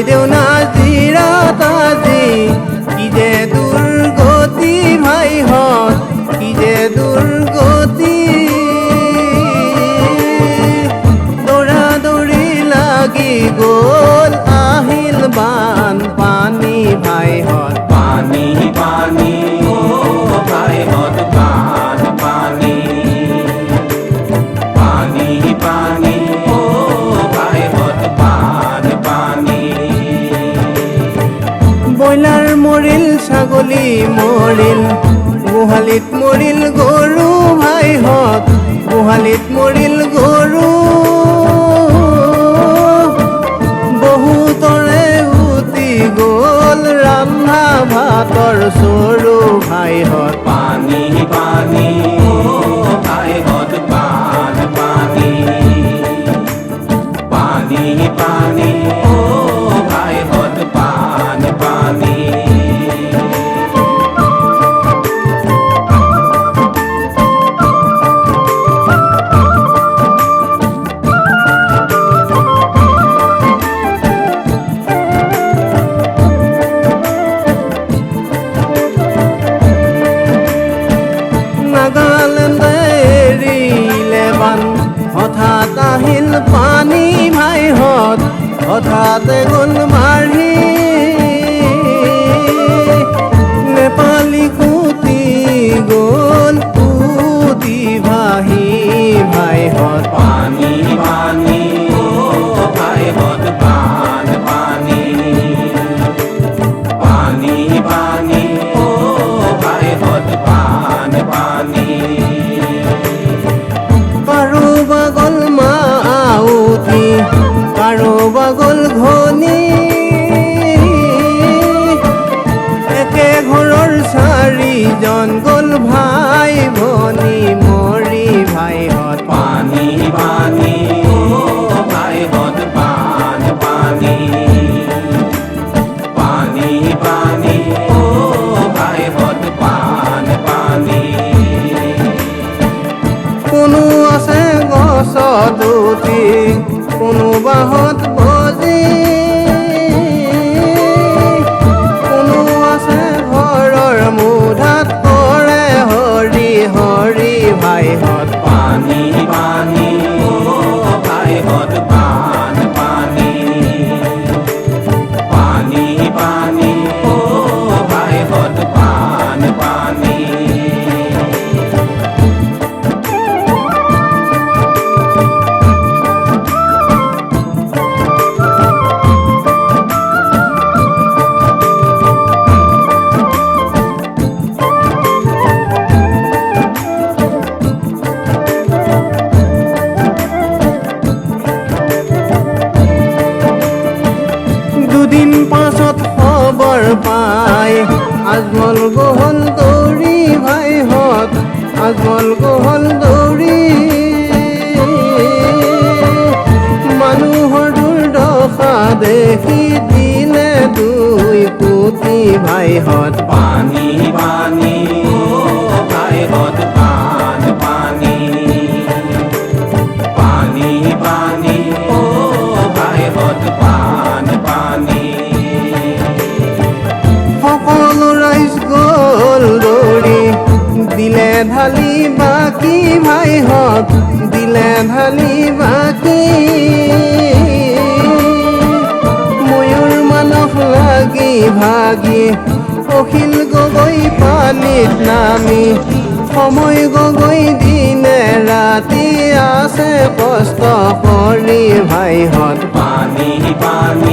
দেও নাজিৰাত আজি কি যে দুৰ্গতি ভাইহঁত কি যে দুৰ্গতি দৌৰা দৌৰি লাগি গ'ল আহিল বানপানী ভাইহঁত পানী পানী ও ভাইহঁত বানপানী পানী পানী ও ভাইহঁত বানপানী ব্ৰইলাৰ মৰিল ছাগলী মৰিল গোহালিত মৰিল গৰু ভাইহঁত গোহালিত মৰিল গৰু বহুতৰে উটি গ'ল ৰন্ধা ভাতৰ চৰু ভাইহঁত পানী পানী ও ভাইহঁত বানপানী পানী পানী ও ভাইহঁত বানপানী নাগালেণ্ডে এৰিলে বান হঠাৎ আহিল পানী ভাইহঁত হঠাতে গ'ল মাৰি নেপালী কুটি গ'ল উটি ভাহি ভাইহঁত পানী পানী ও ভাইহঁত বানপানী পানী পানী ও ভাইহঁত বানপানী কাৰোবা গ'ল মাউতি কাৰোবা গ'ল ঘনী একে ঘৰৰ চাৰিজন গ'ল ভাই ভনী মৰি ভাইহঁত পানী পানী ও ভাইহঁত বানপানী পানী পানী ও ভাইহঁত বানপানী কোনো আছে গছত উঠি কোনো বাঁহত বজি কোনো আছে ঘৰৰ মুধাত কৰে হৰি হৰি ভাইহঁত পানী পানী ও ভাইহঁত বানপানী পানী পানী ও ভাইহঁত বানপানী দুদিন পাছত খবৰ পাই আজমল গ'ল দৌৰি ভাইহঁত আজমল গ'ল দৌৰি মানুহৰ দুৰ্দশা দেখি দিলে দুই পুতি ভাইহঁত পানী পানী ও ভাইহঁত বানপানী পানী পানী ও ভাইহঁত বানপানী সকলো ৰাইজ গ'ল দৌৰি দিলে ঢালি বাকী ভাইহঁত দিলে ঢালি বাকী ময়ূৰ মানস লাগি ভাগি অখিল গগৈ পানীত নামি সময় গগৈ দিনে ৰাতি আছে কষ্ট কৰি ভাইহঁত পানী পানী